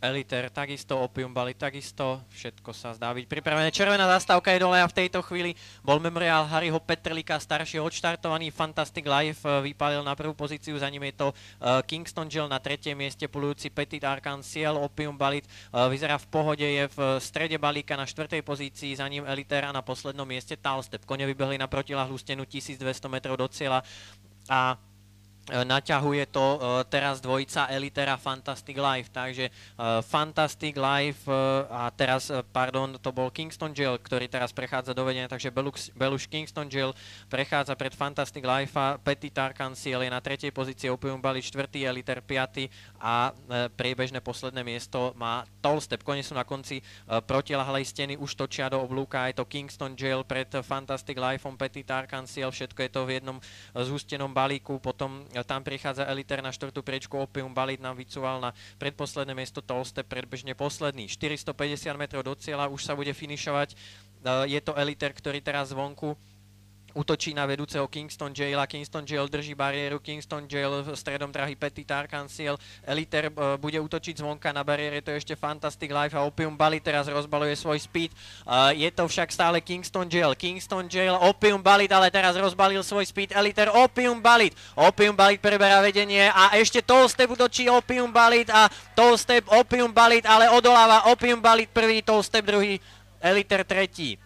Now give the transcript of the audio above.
Eliter takisto, Opium Bali takisto, všetko sa zdá byť pripravené. Červená zastávka je dole a v tejto chvíli bol memoriál Harryho Petrlíka, staršieho odštartovaný. Fantastic Life vypálil na prvú pozíciu, za ním je to Kingston Jill na tretie mieste, plujúci Petit Arc-en-Ciel. Opium Balit vyzerá v pohode, je v strede balíka na štvrtej pozícii, za ním Eliter a na poslednom mieste Talstep. Kone vybehli na protiľahlú stenu 1200 metrov do cieľa a naťahuje to teraz dvojica Elitera Fantastic Life, takže Fantastic Life a teraz, pardon, to bol Kingston Jill, ktorý teraz prechádza do vedenia, takže Belush Kingston Jill prechádza pred Fantastic Life a Petit Arc-en-Ciel je na tretej pozícii, Opium Bali štvrtý, Eliter piaty a priebežné posledné miesto má Tallstep. Kone sú na konci protiľahlej steny, už točia do oblúka, je to Kingston Jill pred Fantastic Lifeom, Petit Arc-en-Ciel, všetko je to v jednom zhustenom balíku, potom tam prichádza Eliter na štvrtú priečku, Opium Balit nám vycúval na predposledné miesto, Tallstep predbežne posledný. 450 metrov do cieľa, už sa bude finišovať. Je to Eliter, ktorý teraz zvonku útočí na vedúceho Kingston Jaila. Kingston Jail drží bariéru, Kingston Jail stredom drahy Petit Arc-en-Ciel. Eliter bude útočiť zvonka na bariére, to je ešte Fantastic Life a Opium Balit teraz rozbaluje svoj speed. Je to však stále Kingston Jail. Kingston Jail, Opium Balit, ale teraz rozbalil svoj speed. Eliter, Opium Balit. Opium Balit preberá vedenie a ešte Tallstep útočí Opium Balit a Tallstep, Opium Balit, ale odoláva Opium Balit prvý, Tallstep druhý, Eliter tretí.